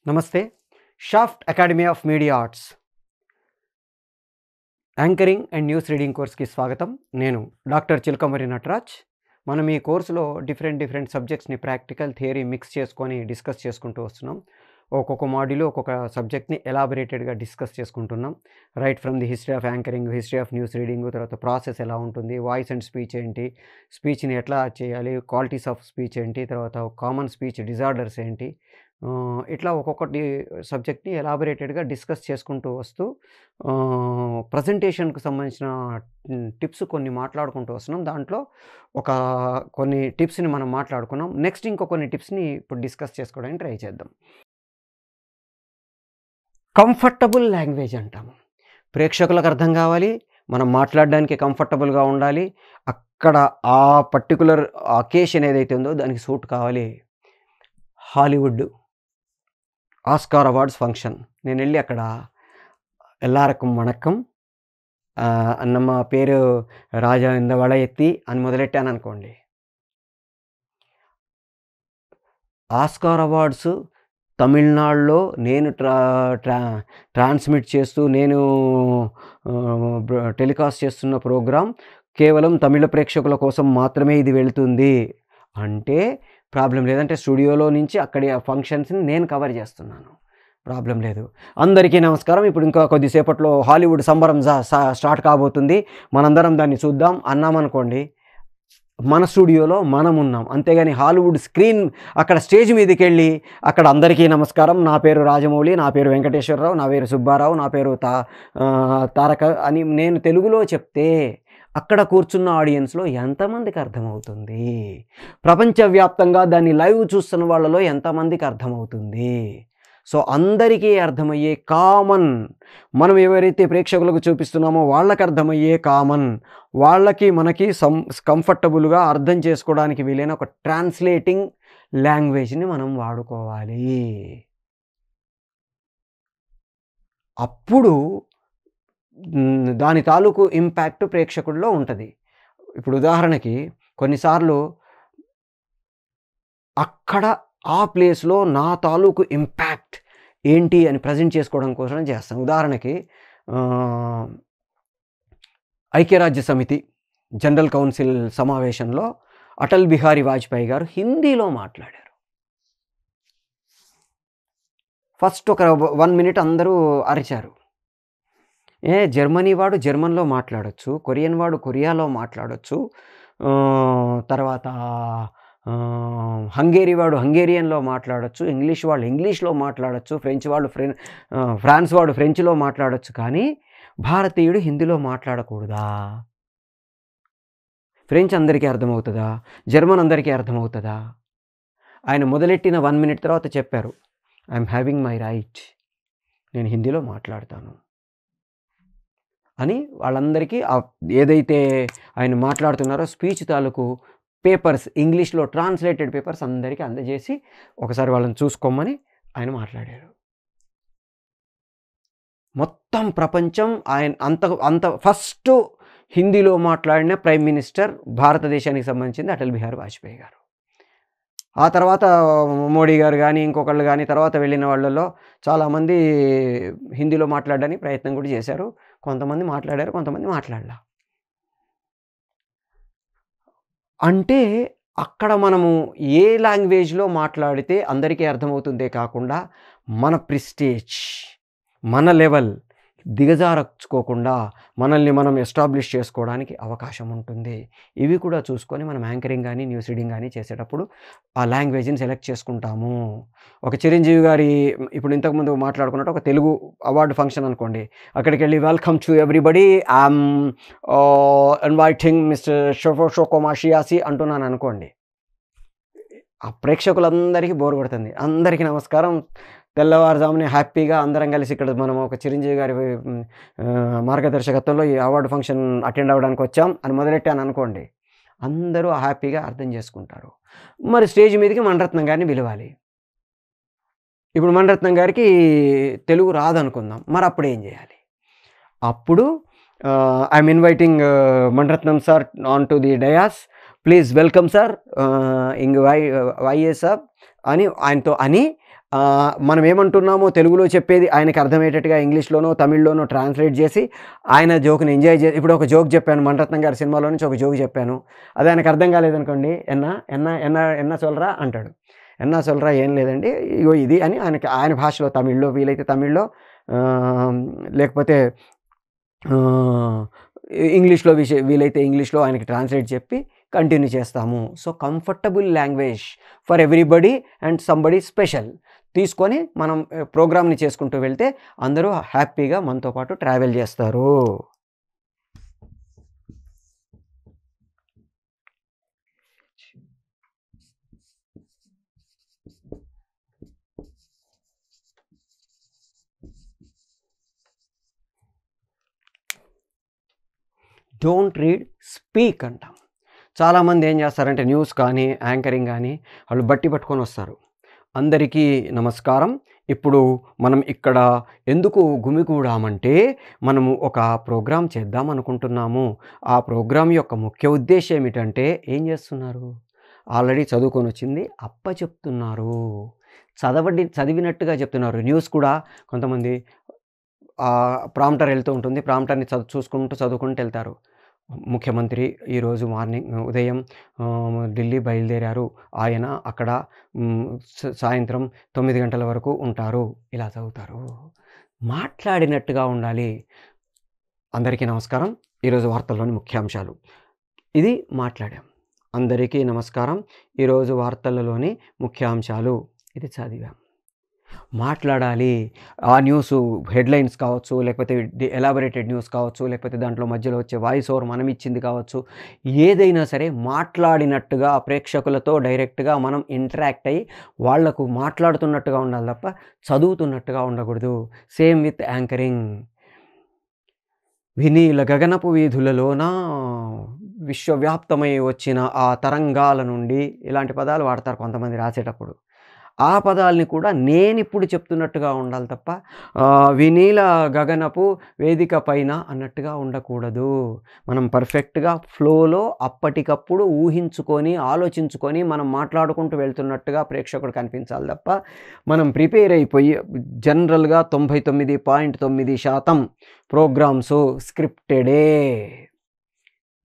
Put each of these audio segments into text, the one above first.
నమస్తే. Shaft academy of media arts anchoring and news reading కోర్స్కి స్వాగతం. నేను డాక్టర్ చిలకమరి నటరాజ్. మనం ఈ కోర్సులో డిఫరెంట్ సబ్జెక్ట్స్ని ప్రాక్టికల్ థియరీ మిక్స్ చేసుకొని డిస్కస్ చేసుకుంటూ వస్తున్నాం. ఒక్కొక్క మాడ్యూల్ ఒక్కొక్క సబ్జెక్ట్ని ఎలాబొరేటెడ్గా డిస్కస్ చేసుకుంటున్నాం. Right from the history of anchoring, history of news reading, తర్వాత ప్రాసెస్ ఎలా ఉంటుంది, వాయిస్ అండ్ స్పీచ్ ఏంటి, స్పీచ్ని ఎట్లా చేయాలి, క్వాలిటీస్ ఆఫ్ స్పీచ్ ఏంటి, తర్వాత కామన్ స్పీచ్ డిజార్డర్స్ ఏంటి, ఇట్లా ఒక్కొక్కటి సబ్జెక్ట్ని ఎలాబొరేటెడ్గా డిస్కస్ చేసుకుంటూ వస్తూ ప్రజెంటేషన్కి సంబంధించిన టిప్స్ కొన్ని మాట్లాడుకుంటూ వస్తున్నాం. దాంట్లో కొన్ని టిప్స్ని మనం మాట్లాడుకున్నాం. నెక్స్ట్ కొన్ని టిప్స్ని ఇప్పుడు డిస్కస్ చేసుకోవడానికి ట్రై చేద్దాం. కంఫర్టబుల్ లాంగ్వేజ్ అంటాము. ప్రేక్షకులకు అర్థం కావాలి, మనం మాట్లాడడానికి కంఫర్టబుల్గా ఉండాలి, అక్కడ ఆ పర్టికులర్ అకేషన్ ఏదైతే ఉందో దానికి సూట్ కావాలి. హాలీవుడ్ ఆస్కార్ అవార్డ్స్ ఫంక్షన్ నేను వెళ్ళి అక్కడ ఎల్లారకం వణక్కం అన్నమ్మ పేరు రాజా ఇంద వళ ఎత్తి అని మొదలెట్టాను అనుకోండి. ఆస్కార్ అవార్డ్స్ తమిళనాడులో నేను ట్రాన్స్మిట్ చేస్తూ నేను టెలికాస్ట్ చేస్తున్న ప్రోగ్రాం కేవలం తమిళ ప్రేక్షకుల కోసం మాత్రమే ఇది వెళుతుంది అంటే ప్రాబ్లం లేదంటే స్టూడియోలో నుంచి అక్కడి ఫంక్షన్స్ని నేను కవర్ చేస్తున్నాను, ప్రాబ్లం లేదు. అందరికీ నమస్కారం. ఇప్పుడు ఇంకా కొద్దిసేపట్లో హాలీవుడ్ సంబరం స్టార్ట్ కాబోతుంది, మనందరం దాన్ని చూద్దాం అన్నామనుకోండి, మన స్టూడియోలో మనం ఉన్నాం. అంతేగాని హాలీవుడ్ స్క్రీన్ అక్కడ స్టేజ్ మీదకి వెళ్ళి అక్కడ అందరికీ నమస్కారం, నా పేరు రాజమౌళి, నా పేరు వెంకటేశ్వరరావు, నా పేరు సుబ్బారావు, నా పేరు తారక అని నేను తెలుగులో చెప్తే అక్కడ కూర్చున్న ఆడియన్స్లో ఎంతమందికి అర్థమవుతుంది? ప్రపంచవ్యాప్తంగా దాన్ని లైవ్ చూస్తున్న వాళ్ళలో ఎంతమందికి అర్థమవుతుంది? సో అందరికీ అర్థమయ్యే కామన్, మనం ఎవరైతే ప్రేక్షకులకు చూపిస్తున్నామో వాళ్ళకి అర్థమయ్యే కామన్, వాళ్ళకి మనకి కంఫర్టబుల్గా అర్థం చేసుకోవడానికి వీలైన ఒక ట్రాన్స్లేటింగ్ లాంగ్వేజ్ని మనం వాడుకోవాలి. అప్పుడు దాని తాలూకు ఇంపాక్ట్ ప్రేక్షకుల్లో ఉంటుంది. ఇప్పుడు ఉదాహరణకి కొన్నిసార్లు అక్కడ ఆ ప్లేస్లో నా తాలూకు ఇంపాక్ట్ ఏంటి అని ప్రజెంట్ చేసుకోవడం కోసం చేస్తాను. ఉదాహరణకి ఐక్యరాజ్య సమితి జనరల్ కౌన్సిల్ సమావేశంలో అటల్ బిహారీ వాజ్పేయి గారు హిందీలో మాట్లాడారు. ఫస్ట్ ఒక 1 మినిట్ అందరూ అరిచారు. జర్మనీ వాడు జర్మన్లో మాట్లాడచ్చు, కొరియన్ వాడు కొరియాలో మాట్లాడచ్చు, తర్వాత హంగేరీ వాడు హంగేరియన్లో మాట్లాడచ్చు, ఇంగ్లీష్ వాళ్ళు ఇంగ్లీష్లో మాట్లాడచ్చు, ఫ్రెంచ్ వాళ్ళు ఫ్రాన్స్ వాడు ఫ్రెంచ్లో మాట్లాడచ్చు. కానీ భారతీయుడు హిందీలో మాట్లాడకూడదా? ఫ్రెంచ్ అందరికీ అర్థమవుతుందా? జర్మన్ అందరికీ అర్థమవుతుందా? ఆయన మొదలెట్టిన 1 మినిట్ తర్వాత చెప్పారు, ఐఎమ్ హ్యావింగ్ మై రైట్, నేను హిందీలో మాట్లాడతాను అని వాళ్ళందరికీ ఏదైతే ఆయన మాట్లాడుతున్నారో స్పీచ్ తాలూకు పేపర్స్ ఇంగ్లీష్లో ట్రాన్స్లేటెడ్ పేపర్స్ అందరికీ అందజేసి ఒకసారి వాళ్ళని చూసుకోమని ఆయన మాట్లాడారు. మొత్తం ప్రపంచం అంత ఫస్ట్ హిందీలో మాట్లాడిన ప్రైమ్ మినిస్టర్ భారతదేశానికి సంబంధించింది అటల్ బిహారీ వాజ్పేయి గారు. ఆ తర్వాత మోడీ గారు కానీ ఇంకొకళ్ళు కానీ తర్వాత వెళ్ళిన వాళ్ళలో చాలామంది హిందీలో మాట్లాడడానికి ప్రయత్నం కూడా చేశారు. కొంతమంది మాట్లాడారు, కొంతమంది మాట్లాడలా. అంటే అక్కడ మనము ఏ లాంగ్వేజ్లో మాట్లాడితే అందరికీ అర్థమవుతుందే కాకుండా మన ప్రెస్టేజ్, మన లెవెల్ దిగజార్చుకోకుండా మనల్ని మనం ఎస్టాబ్లిష్ చేసుకోవడానికి అవకాశం ఉంటుంది. ఇవి కూడా చూసుకొని మనం యాంకరింగ్ కానీ న్యూస్ రీడింగ్ కానీ చేసేటప్పుడు ఆ లాంగ్వేజ్ని సెలెక్ట్ చేసుకుంటాము. ఒక చిరంజీవి గారి ఇప్పుడు ఇంతకుముందు మాట్లాడుకున్నట్టు ఒక తెలుగు అవార్డు ఫంక్షన్ అనుకోండి, అక్కడికి వెళ్ళి welcome to everybody, I'm inviting mister షోకోమాషియాసి అంటున్నాను అనుకోండి, ఆ ప్రేక్షకులందరికీ బోర్ కొడుతుంది. అందరికీ నమస్కారం, తెల్లవారుజామునే హ్యాపీగా అందరం కలిసి ఇక్కడ మనం ఒక చిరంజీవి గారి మార్గదర్శకత్వంలో ఈ అవార్డు ఫంక్షన్ అటెండ్ అవ్వడానికి వచ్చాం అని మొదలెట్టాను అనుకోండి, అందరూ హ్యాపీగా అర్థం చేసుకుంటారు. మరి స్టేజ్ మీదకి మణిరత్నం గారిని పిలవాలి. ఇప్పుడు మణిరత్నం గారికి తెలుగు రాదనుకుందాం, మరి అప్పుడు ఏం చేయాలి? అప్పుడు I'm inviting Maniratnam sir on to the dais, please welcome sir ఇంగ్ వైఏ సార్ అని ఆయనతో అని మనం ఏమంటున్నామో తెలుగులో చెప్పేది ఆయనకి అర్థమయ్యేటట్టుగా ఇంగ్లీష్‌లోనో, తమిళ్‌లోనో ట్రాన్స్‌లేట్ చేసి ఆయన జోక్‌ని ఎంజాయ్ ఇప్పుడు ఒక జోక్ చెప్పాను. 'మణిరత్నం' గారి సినిమాలో నుంచి ఒక జోక్ చెప్పాను. అది ఆయనకు అర్థం కాలేదనుకోండి, ఎన్నా సొల్రా అంటాడు. ఎన్నా సొల్రా ఏం లేదండి. ఇగో ఇది అని ఆయన భాషలో తమిళ్‌లో వీలైతే తమిళ్‌లో లేకపోతే ఆహ్, ఇంగ్లీష్‌లో వీలైతే ఇంగ్లీష్‌లో ఆయనకి ట్రాన్స్‌లేట్ చెప్పి కంటిన్యూ చేస్తాము. So, comfortable language for everybody and somebody special తీసుకొని మనం ప్రోగ్రామ్‌ని చేసుకుంటూ వెళ్తే అందరూ హ్యాపీగా మనతో పాటు ట్రావెల్ చేస్తారు. డోంట్ రీడ్, స్పీక్ అంటాం. చాలామంది ఏం చేస్తారంటే న్యూస్ కానీ, యాంకరింగ్ కానీ వాళ్ళు బట్టి పట్టుకొని వస్తారు. అందరికీ నమస్కారం. ఇప్పుడు మనం ఇక్కడ ఎందుకు గుమిగూడామంటే, మనము ఒక ప్రోగ్రామ్ చేద్దాం అనుకుంటున్నాము. ఆ ప్రోగ్రామ్ యొక్క ముఖ్య ఉద్దేశ్యం ఏమిటంటే, ఏం చేస్తున్నారు? ఆల్రెడీ చదువుకొనొచ్చింది అప్పచెప్తున్నారు. చదివినట్టుగా చెప్తున్నారు. న్యూస్ కూడా కొంతమంది ప్రాంప్టర్ వెళ్తూ ఉంటుంది. ప్రాంప్టర్‌ని చదువుకుంటూ వెళ్తారు. ముఖ్యమంత్రి ఈరోజు ఉదయం ఢిల్లీ బయలుదేరారు. ఆయన అక్కడ హ్మ్, సాయంత్రం 9 గంటల వరకు ఉంటారు. ఇలా చదువుతారు. మాట్లాడినట్టుగా ఉండాలి. అందరికీ నమస్కారం. ఈరోజు వార్తల్లోని ముఖ్యాంశాలు. ఇది మాట్లాడాం. అందరికీ నమస్కారం. ఈరోజు వార్తలలోని ముఖ్యాంశాలు. ఇది చదివాం. మాట్లాడాలి. ఆ న్యూసు హెడ్‌లైన్స్ కావచ్చు, లేకపోతే ఎలాబొరేటెడ్ న్యూస్ కావచ్చు, లేకపోతే దాంట్లో మధ్యలో వచ్చే వాయిస్ ఓవర్ మనం ఇచ్చింది కావచ్చు. ఏదైనా సరే మాట్లాడినట్టుగా ప్రేక్షకులతో డైరెక్ట్‌గా మనం ఇంటరాక్ట్ అయ్యి వాళ్లకు మాట్లాడుతున్నట్టుగా ఉండాలి తప్ప చదువుతున్నట్టుగా ఉండకూడదు. Same with anchoring. వినీల గగనపు వీధులలోన విశ్వవ్యాప్తమై వచ్చిన ఆ తరంగాల నుండి ఇలాంటి పదాలు వాడతారు కొంతమంది రాసేటప్పుడు. ఆ పదాల్ని కూడా నేనిప్పుడు చెప్తున్నట్టుగా ఉండాలి తప్ప వినీల గగనపు వేదిక పైన అన్నట్టుగా ఉండకూడదు. మనం పర్ఫెక్ట్‌గా ఫ్లోలో అప్పటికప్పుడు ఊహించుకొని, ఆలోచించుకొని మనం మాట్లాడుకుంటూ వెళ్తున్నట్టుగా ప్రేక్షకుడికి కనిపించాలి తప్ప, మనం ప్రిపేర్ అయిపోయి జనరల్‌గా 99.9% ప్రోగ్రామ్సు స్క్రిప్టెడే.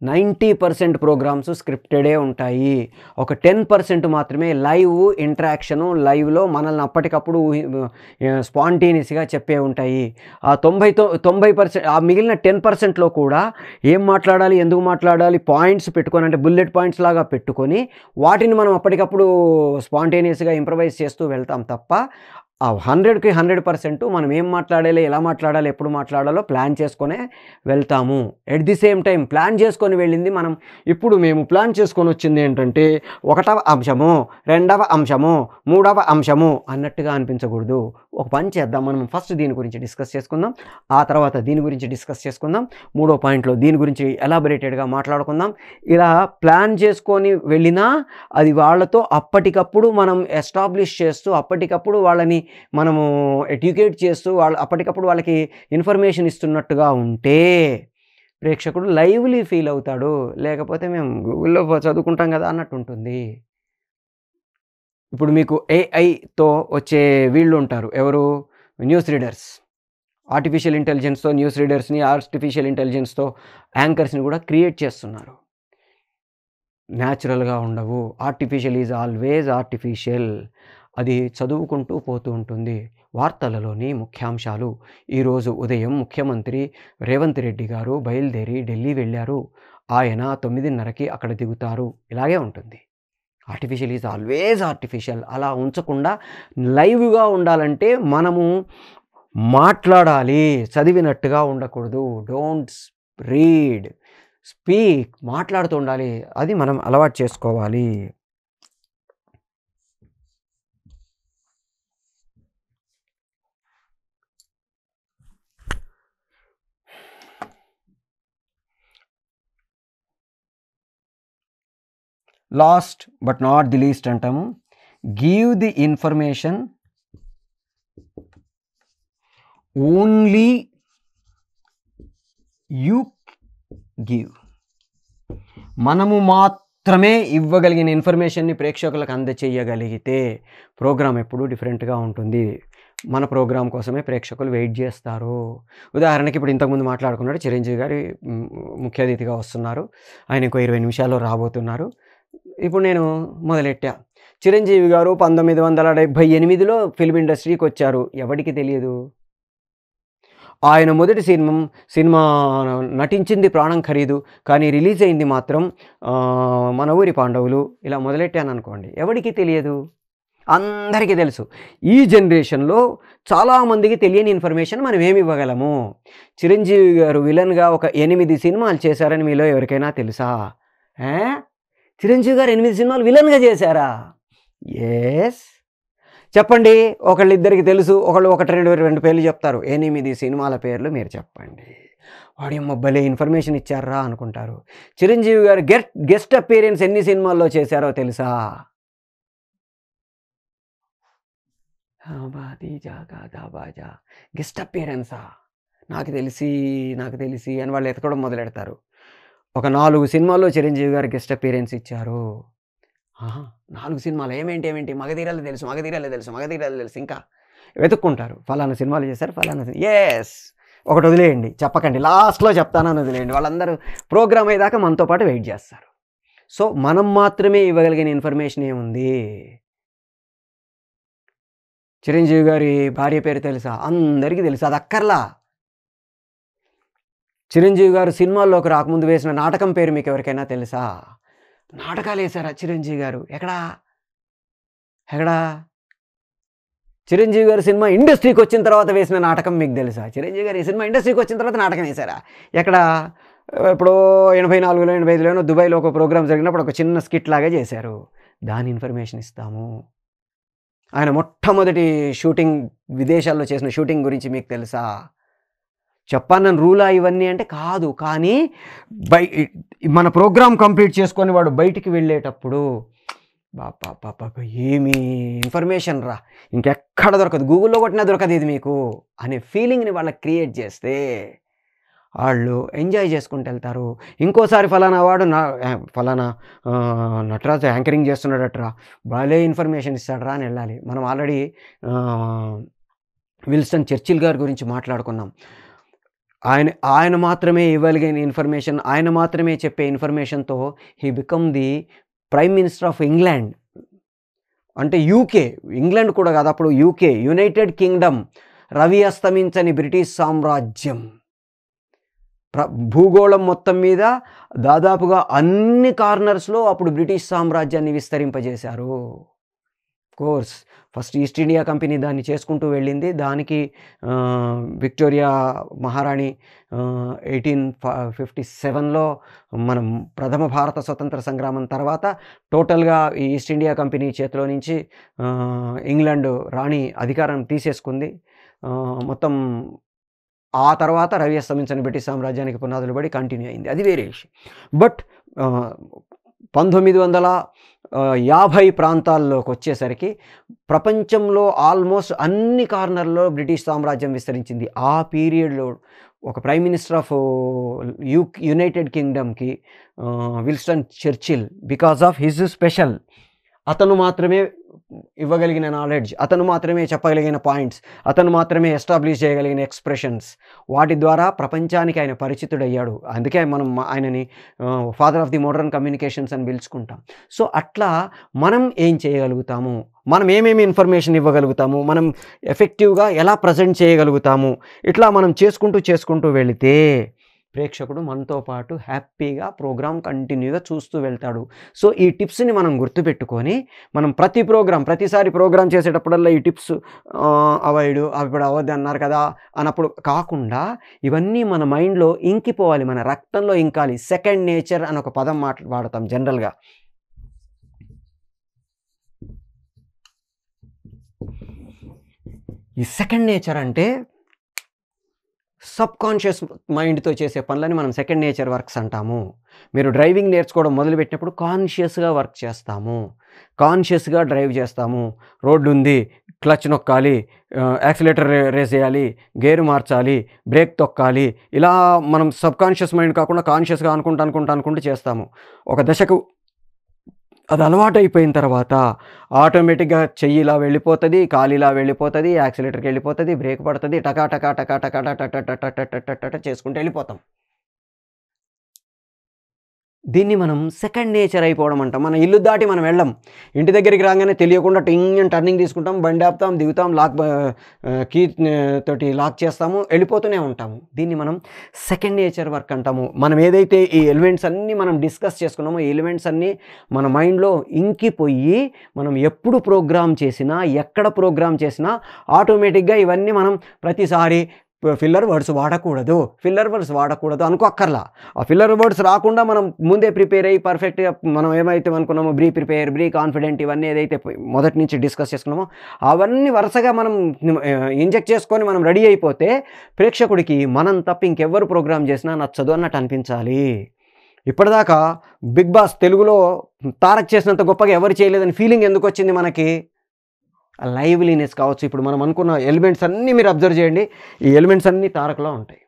90% ప్రోగ్రామ్స్ స్క్రిప్టెడే ఉంటాయి. ఒక 10% మాత్రమే లైవ్ ఇంటరాక్షను, లైవ్‌లో మనల్ని అప్పటికప్పుడు స్పాంటేనియస్‌గా చెప్పేవి ఉంటాయి. ఆ 90% ఆ మిగిలిన 10%లో కూడా ఏం మాట్లాడాలి, ఎందుకు మాట్లాడాలి, పాయింట్స్ పెట్టుకొని అంటే బుల్లెట్ పాయింట్స్ లాగా పెట్టుకొని వాటిని మనం అప్పటికప్పుడు స్పాంటేనియస్‌గా ఇంప్రవైజ్ చేస్తూ వెళ్తాం తప్ప, ఆ 100కి 100% మనం ఏం మాట్లాడాలి, ఎలా మాట్లాడాలి, ఎప్పుడు మాట్లాడాలో ప్లాన్ చేసుకొనే వెళ్తాము. At the same time plan చేసుకొని వెళ్ళింది మనం ఇప్పుడు మేము ప్లాన్ చేసుకొని వచ్చింది ఏంటంటే, 1వ అంశము, 2వ అంశము, 3వ అంశము అన్నట్టుగా అనిపించకూడదు. ఒక పని చేద్దాం, మనం ఫస్ట్ దీని గురించి డిస్కస్ చేసుకుందాం. ఆ తర్వాత దీని గురించి డిస్కస్ చేసుకుందాం. మూడో పాయింట్‌లో దీని గురించి ఎలాబొరేటెడ్‌గా మాట్లాడుకుందాం. ఇలా ప్లాన్ చేసుకొని వెళ్ళినా అది వాళ్ళతో అప్పటికప్పుడు మనం ఎస్టాబ్లిష్ చేస్తూ, అప్పటికప్పుడు వాళ్ళని మనము ఎడ్యుకేట్ చేస్తూ అప్పటికప్పుడు వాళ్ళకి ఇన్ఫర్మేషన్ ఇస్తున్నట్టుగా ఉంటే ప్రేక్షకుడు లైవ్లీ ఫీల్ అవుతాడు. లేకపోతే మేము గూగుల్‌లో చదువుకుంటాం కదా అన్నట్టు ఉంటుంది. ఇప్పుడు మీకు ఏఐతో వచ్చే వీళ్ళు ఉంటారు. ఎవరు? News readers. ఆర్టిఫిషియల్ ఇంటెలిజెన్స్‌తో న్యూస్ రీడర్స్‌ని, ఆర్టిఫిషియల్ ఇంటెలిజెన్స్‌తో యాంకర్స్‌ని కూడా క్రియేట్ చేస్తున్నారు. న్యాచురల్‌గా ఉండవు. Artificial is always artificial. అది చదువుకుంటూ పోతూ ఉంటుంది. వార్తలలోని ముఖ్యాంశాలు. ఈరోజు ఉదయం ముఖ్యమంత్రి రేవంత్ రెడ్డి గారు బయలుదేరి ఢిల్లీ వెళ్లారు. ఆయన 9:30కి అక్కడ దిగుతారు. ఇలాగే ఉంటుంది. Artificial is always artificial. అలా ఉంచకుండా లైవ్‌గా ఉండాలంటే మనము మాట్లాడాలి. చదివినట్టుగా ఉండకూడదు. Don't read, speak. మాట్లాడుతూ ఉండాలి. అది మనం అలవాటు చేసుకోవాలి. Last but not the least అంటాము. Give the information only you give. మనము మాత్రమే ఇవ్వగలిగిన ఇన్ఫర్మేషన్ని ప్రేక్షకులకు అందచేయగలిగితే ప్రోగ్రామ్ ఎప్పుడూ డిఫరెంట్గా ఉంటుంది. మన ప్రోగ్రామ్ కోసమే ప్రేక్షకులు వెయిట్ చేస్తారు. ఉదాహరణకి ఇప్పుడు ఇంతకుముందు మాట్లాడుకున్నాడు చిరంజీవి గారి ముఖ్య అతిథిగా వస్తున్నారు. ఆయన ఇంకో 20 నిమిషాల్లో రాబోతున్నారు. ఇప్పుడు నేను మొదలెట్టా. చిరంజీవి గారు 1978లో ఫిల్మ్ ఇండస్ట్రీకి వచ్చారు. ఎవడికి తెలియదు? ఆయన మొదటి సినిమా నటించింది ప్రాణం ఖరీదు, కానీ రిలీజ్ అయింది మాత్రం మన ఊరి పాండవులు. ఇలా మొదలెట్టాను అనుకోండి, ఎవడికి తెలియదు? అందరికీ తెలుసు. ఈ జనరేషన్లో చాలామందికి తెలియని ఇన్ఫర్మేషన్ మనం ఏమి ఇవ్వగలము? చిరంజీవి గారు విలన్గా ఒక 8 సినిమాలు చేశారని మీలో ఎవరికైనా తెలుసా? చిరంజీవి గారు 8 సినిమాలు విలన్గా చేశారా? ఎస్, చెప్పండి. ఒకళ్ళిద్దరికి తెలుసు, ఒకళ్ళు 1-2 పేర్లు చెప్తారు. 8 సినిమాల పేర్లు మీరు చెప్పండి. వాడేమో భలే ఇన్ఫర్మేషన్ ఇచ్చారా అనుకుంటారు. చిరంజీవి గారు గెస్ట్ అపీరియన్స్ ఎన్ని సినిమాల్లో చేశారో తెలుసా? గెస్ట్ అపీరెన్సా? నాకు తెలిసి అని వాళ్ళు ఎతకడం మొదలెడతారు. ఒక 4 సినిమాల్లో చిరంజీవి గారు గెస్ట్ అపీరెన్స్ ఇచ్చారు. 4 సినిమాలు ఏమేంటి? మగధీరాలు తెలుసు, ఇంకా వెతుక్కుంటారు. ఫలానా సినిమాలు చేశారు, ఎస్. ఒకటి వదిలేయండి, చెప్పకండి, లాస్ట్లో చెప్తానని వదిలేయండి. వాళ్ళందరూ ప్రోగ్రామ్ అయ్యేదాకా మనతో పాటు వెయిట్ చేస్తారు. సో మనం మాత్రమే ఇవ్వగలిగిన ఇన్ఫర్మేషన్ ఏముంది? చిరంజీవి గారి భార్య పేరు తెలుసా? అందరికీ తెలుసు, అది అక్కర్లా. చిరంజీవి గారు సినిమాల్లోకి రాకముందు వేసిన నాటకం పేరు మీకు ఎవరికైనా తెలుసా? నాటకాలు వేశారా చిరంజీవి గారు? ఎక్కడా? చిరంజీవి గారు సినిమా ఇండస్ట్రీకి వచ్చిన తర్వాత వేసిన నాటకం మీకు తెలుసా? చిరంజీవి గారు ఈ సినిమా ఇండస్ట్రీకి వచ్చిన తర్వాత నాటకం వేశారా? ఎక్కడ? ఎప్పుడో 84లో 85లోనో దుబాయ్లో ఒక ప్రోగ్రామ్ జరిగినప్పుడు ఒక చిన్న స్కిట్ లాగా చేశారు. దాని ఇన్ఫర్మేషన్ ఇస్తాము. ఆయన మొట్టమొదటి షూటింగ్ విదేశాల్లో చేసిన షూటింగ్ గురించి మీకు తెలుసా? చెప్పానని రూలా ఇవన్నీ అంటే కాదు. కానీ మన ప్రోగ్రామ్ కంప్లీట్ చేసుకొని వాడు బయటికి వెళ్ళేటప్పుడు బాబా ఏమి ఇన్ఫర్మేషన్ రా, ఇంకెక్కడ దొరకదు, గూగుల్లో కొట్టినా దొరకదు ఇది మీకు అనే ఫీలింగ్ని వాళ్ళకి క్రియేట్ చేస్తే వాళ్ళు ఎంజాయ్ చేసుకుంటూ వెళ్తారు. ఇంకోసారి ఫలానా నటరాజు యాంకరింగ్ చేస్తున్నాడట్రా, భలే ఇన్ఫర్మేషన్ ఇస్తాడరా అని వెళ్ళాలి. మనం ఆల్రెడీ విల్స్టన్ చర్చిల్ గారి గురించి మాట్లాడుకున్నాం. ఆయన మాత్రమే ఇవ్వగలిగిన ఇన్ఫర్మేషన్, ఆయన మాత్రమే చెప్పే ఇన్ఫర్మేషన్తో he become the prime minister of England. అంటే యూకే, ఇంగ్లాండ్ కూడా కాదు అప్పుడు, యూకే, యునైటెడ్ కింగ్డమ్, రవి అస్తమించని బ్రిటిష్ సామ్రాజ్యం. భూగోళం మొత్తం మీద దాదాపుగా అన్ని కార్నర్స్లో అప్పుడు బ్రిటిష్ సామ్రాజ్యాన్ని విస్తరింపజేశారు. Course first East India Company దాన్ని చేసుకుంటూ వెళ్ళింది. దానికి విక్టోరియా మహారాణి 1857లో మనం ప్రథమ భారత స్వతంత్ర సంగ్రామం తర్వాత టోటల్గా ఈ ఈస్ట్ ఇండియా కంపెనీ చేతిలో నుంచి ఇంగ్లాండ్ రాణి అధికారం తీసేసుకుంది. మొత్తం ఆ తర్వాత రవి అస్తమించని బ్రిటిష్ సామ్రాజ్యానికి పునాదులు పడి కంటిన్యూ అయింది, అది వేరే విషయం. బట్ 1950 ప్రాంతాల్లోకి వచ్చేసరికి ప్రపంచంలో ఆల్మోస్ట్ అన్ని కార్నర్లో బ్రిటిష్ సామ్రాజ్యం విస్తరించింది. ఆ పీరియడ్లో ఒక ప్రైమ్ మినిస్టర్ ఆఫ్ యునైటెడ్ కింగ్డమ్కి Winston Churchill, because of his special, అతను మాత్రమే ఇవ్వగలిగిన నాలెడ్జ్, అతను మాత్రమే చెప్పగలిగిన పాయింట్స్, అతను మాత్రమే ఎస్టాబ్లిష్ చేయగలిగిన ఎక్స్ప్రెషన్స్, వాటి ద్వారా ప్రపంచానికి ఆయన పరిచితుడయ్యాడు. అందుకే మనం ఆయనని father of the modern communications అని పిలుచుకుంటాం. సో అట్లా మనం ఏం చేయగలుగుతాము, మనం ఏమేమి ఇన్ఫర్మేషన్ ఇవ్వగలుగుతాము, మనం ఎఫెక్టివ్గా ఎలా ప్రజెంట్ చేయగలుగుతాము, ఇట్లా మనం చేసుకుంటూ వెళితే ప్రేక్షకుడు మనతో పాటు హ్యాపీగా ప్రోగ్రామ్ కంటిన్యూగా చూస్తూ వెళ్తాడు. సో ఈ టిప్స్ని మనం గుర్తుపెట్టుకొని మనం ప్రతిసారి ప్రోగ్రామ్ చేసేటప్పుడల్లా ఈ టిప్స్ అవాయిడ్, ఇప్పుడు అవద్దు అన్నారు కదా అన్నప్పుడు కాకుండా ఇవన్నీ మన మైండ్లో ఇంకిపోవాలి, మన రక్తంలో ఇంకాలి. సెకండ్ నేచర్ అని ఒక పదం వాడతాం జనరల్గా. ఈ సెకండ్ నేచర్ అంటే సబ్కాన్షియస్ మైండ్తో చేసే పనులని మనం సెకండ్ నేచర్ వర్క్స్ అంటాము. మీరు డ్రైవింగ్ నేర్చుకోవడం మొదలుపెట్టినప్పుడు కాన్షియస్గా వర్క్ చేస్తాము, కాన్షియస్గా డ్రైవ్ చేస్తాము. రోడ్డు ఉంది, క్లచ్ నొక్కాలి, యాక్సిలేటర్ రేస్ చేయాలి, గేరు మార్చాలి, బ్రేక్ తొక్కాలి, ఇలా మనం సబ్కాన్షియస్ మైండ్ కాకుండా కాన్షియస్గా అనుకుంటూ చేస్తాము. ఒక దశకు అది అలవాటైపోయిన తర్వాత ఆటోమేటిక్‌గా చెయ్యి ఇలా వెళ్ళిపోతది, కాలు ఇలా వెళ్ళిపోతది, యాక్సిలరేటర్‌కి వెళ్ళిపోతది, బ్రేక్ పడతది. టకా టకా టకా టకా టట చేసుకుంటూ వెళ్ళిపోతాం. దీన్ని మనం సెకండ్ నేచర్ అయిపోవడం అంటాం. మన ఇల్లు దాటి మనం వెళ్ళం. ఇంటి దగ్గరికి రాగానే తెలియకుండా టింగ్ అని టర్నింగ్ తీసుకుంటాం, బండి ఆపుతాం, దిగుతాం, కీ తోటి లాక్ చేస్తాము, వెళ్ళిపోతూనే ఉంటాము. దీన్ని మనం సెకండ్ నేచర్ వర్క్ అంటాము. మనం ఏదైతే ఈ ఎలిమెంట్స్ అన్నీ మనం డిస్కస్ చేసుకున్నామో, ఈ ఎలిమెంట్స్ అన్నీ మన మైండ్‌లో ఇంకిపోయి మనం ఎప్పుడు ప్రోగ్రామ్ చేసినా, ఎక్కడ ప్రోగ్రామ్ చేసినా ఆటోమేటిక్‌గా ఇవన్నీ మనం ప్రతిసారి ఫిల్లర్ వర్డ్స్ వాడకూడదు అనుకోక్కర్లా. ఆ ఫిల్లర్ వర్డ్స్ రాకుండా మనం ముందే ప్రిపేర్ అయ్యి పర్ఫెక్ట్‌గా మనం ఏమైతే అనుకున్నామో బీ కాన్ఫిడెంట్ ఇవన్నీ ఏదైతే మొదటి నుంచి డిస్కస్ చేసుకున్నామో అవన్నీ వరుసగా మనం ఇంజెక్ట్ చేసుకొని మనం రెడీ అయిపోతే ప్రేక్షకుడికి మనం తప్ప ఇంకెవ్వరు ప్రోగ్రామ్ చేసినా నచ్చదు అన్నట్టు అనిపించాలి. ఇప్పటిదాకా 'బిగ్ బాస్' తెలుగులో తారక్ చేసినంత గొప్పగా ఎవరు చేయలేదని ఫీలింగ్ ఎందుకొచ్చింది మనకి? లైవ్లీనెస్ కావచ్చు. ఇప్పుడు మనం అనుకున్న ఎలిమెంట్స్ అన్నీ మీరు అబ్జర్వ్ చేయండి. ఈ ఎలిమెంట్స్ అన్నీ తారక్‌లో ఉంటాయి.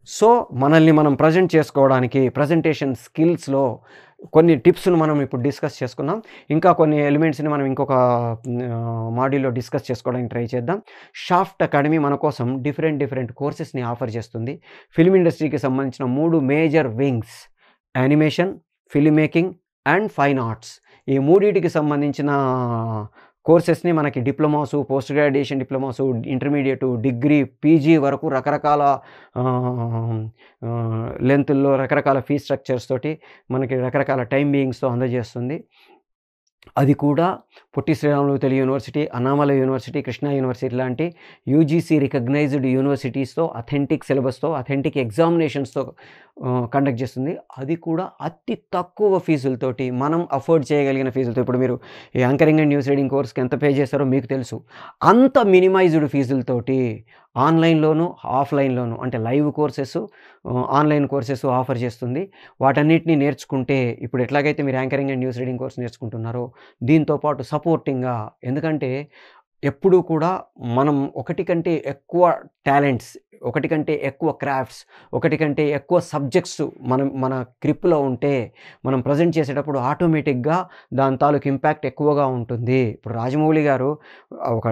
సో, మనల్ని మనం ప్రజెంట్ చేసుకోవడానికి ప్రజెంటేషన్ స్కిల్స్‌లో కొన్ని టిప్స్‌ను మనం ఇప్పుడు డిస్కస్ చేసుకున్నాం. ఇంకా కొన్ని ఎలిమెంట్స్‌ని మనం ఇంకొక మాడ్యూల్‌లో డిస్కస్ చేసుకోవడానికి ట్రై చేద్దాం. షాఫ్ట్ అకాడమీ మన కోసం డిఫరెంట్ కోర్సెస్‌ని ఆఫర్ చేస్తుంది. ఫిల్మ్ ఇండస్ట్రీకి సంబంధించిన 3 major wings animation, film making and fine arts. ఈ మూడిటికి సంబంధించిన కోర్సెస్‌ని మనకి డిప్లొమాసు, post graduation డిప్లొమాసు, intermediate, degree, PG వరకు రకరకాల లెంతుల్లో రకరకాల ఫీ స్ట్రక్చర్స్ తోటి మనకి రకరకాల టైమ్ బీయింగ్స్‌తో అందజేస్తుంది. అది కూడా Potti Sriramulu Telugu university, Annamalai university, Krishna university లాంటి యూజీసీ రికగ్నైజ్డ్ యూనివర్సిటీస్‌తో అథెంటిక్ సిలబస్‌తో, అథెంటిక్ ఎగ్జామినేషన్స్‌తో కండక్ట్ చేస్తుంది. అది కూడా అతి తక్కువ ఫీజులతోటి మనం అఫోర్డ్ చేయగలిగిన ఫీజులతో. ఇప్పుడు మీరు ఈ యాంకరింగ్ అండ్ న్యూస్ రీడింగ్ కోర్స్‌కి ఎంత పే చేస్తారో మీకు తెలుసు. అంత మినిమైజ్డ్ ఫీజులతోటి ఆన్‌లైన్‌లోను, ఆఫ్‌లైన్‌లోను అంటే live courses, online courses offer చేస్తుంది. వాటన్నిటిని నేర్చుకుంటే ఇప్పుడు ఎట్లాగైతే మీరు anchoring and news reading course నేర్చుకుంటున్నారో దీంతో పాటు సపోర్టింగ్‌గా ఎందుకంటే ఎప్పుడూ కూడా మనం ఒకటి కంటే ఎక్కువ టాలెంట్స్, ఒకటి కంటే ఎక్కువ క్రాఫ్ట్స్, ఒకటి కంటే ఎక్కువ సబ్జెక్ట్స్ మన గ్రిప్‌లో ఉంటే మనం ప్రజెంట్ చేసేటప్పుడు ఆటోమేటిక్‌గా దాని తాలూకు ఇంపాక్ట్ ఎక్కువగా ఉంటుంది. ఇప్పుడు రాజమౌళి గారు ఒక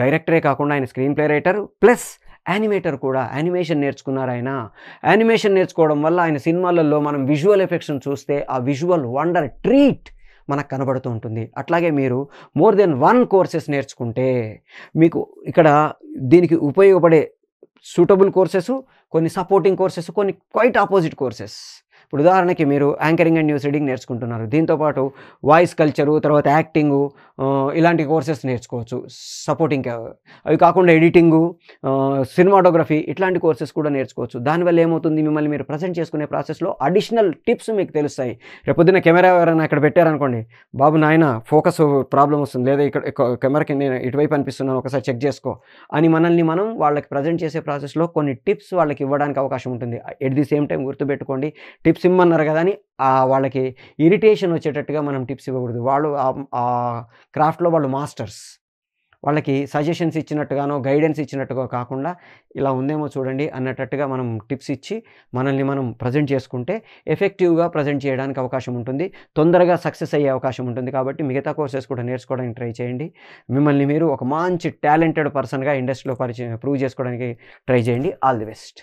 డైరెక్టరే కాకుండా ఆయన screen play writer plus animator కూడా. యానిమేషన్ నేర్చుకున్నారాయన. యానిమేషన్ నేర్చుకోవడం వల్ల ఆయన సినిమాలలో మనం విజువల్ ఎఫెక్ట్స్‌ని చూస్తే ఆ విజువల్ వండర్ ట్రీట్ మనకు కనబడుతూ ఉంటుంది. అట్లాగే మీరు మోర్ దెన్ 1 కోర్సెస్ నేర్చుకుంటే మీకు ఇక్కడ దీనికి ఉపయోగపడే సూటబుల్ కోర్సెస్, కొన్ని సపోర్టింగ్ కోర్సెస్, కొన్ని క్వైట్ ఆపోజిట్ కోర్సెస్. ఇప్పుడు ఉదాహరణకి మీరు యాంకరింగ్ అండ్ న్యూస్ రీడింగ్ నేర్చుకుంటున్నారు. దీంతో పాటు వాయిస్ కల్చరు, తర్వాత యాక్టింగు ఇలాంటి కోర్సెస్ నేర్చుకోవచ్చు. సపోర్టింగ్ అవి కాకుండా ఎడిటింగు, సినిమాటోగ్రఫీ ఇట్లాంటి కోర్సెస్ కూడా నేర్చుకోవచ్చు. దానివల్ల ఏమవుతుంది మిమ్మల్ని మీరు ప్రజెంట్ చేసుకునే ప్రాసెస్‌లో అడిషనల్ టిప్స్ మీకు తెలుస్తాయి. రేపొద్దున కెమెరా ఎవరైనా అక్కడ పెట్టారనుకోండి, బాబు నాయన ఫోకస్ ప్రాబ్లమ్ వస్తుంది, లేదా ఇక్కడ కెమెరాకి నేను ఇటువైపు అనిపిస్తున్నాను ఒకసారి చెక్ చేసుకో అని మనల్ని మనం వాళ్ళకి ప్రజెంట్ చేసే ప్రాసెస్‌లో కొన్ని టిప్స్ వాళ్ళకి ఇవ్వడానికి అవకాశం ఉంటుంది. ఎట్ ది సేమ్ టైం గుర్తుపెట్టుకోండి, టిప్స్ ఇమ్మన్నారు కదా అని వాళ్ళకి ఇరిటేషన్ వచ్చేటట్టుగా మనం టిప్స్ ఇవ్వకూడదు. వాళ్ళు ఆ క్రాఫ్ట్‌లో వాళ్ళు మాస్టర్స్. వాళ్ళకి సజెషన్స్ ఇచ్చినట్టుగానో, గైడెన్స్ ఇచ్చినట్టుగా కాకుండా ఇలా ఉందేమో చూడండి అన్నట్టుగా మనం టిప్స్ ఇచ్చి మనల్ని మనం ప్రజెంట్ చేసుకుంటే ఎఫెక్టివ్‌గా ప్రజెంట్ చేయడానికి అవకాశం ఉంటుంది. తొందరగా సక్సెస్ అయ్యే అవకాశం ఉంటుంది. కాబట్టి మిగతా కోర్సెస్ కూడా నేర్చుకోవడానికి ట్రై చేయండి. మిమ్మల్ని మీరు ఒక మంచి టాలెంటెడ్ పర్సన్‌గా ఇండస్ట్రీలో ప్రూవ్ చేసుకోవడానికి ట్రై చేయండి. All the best.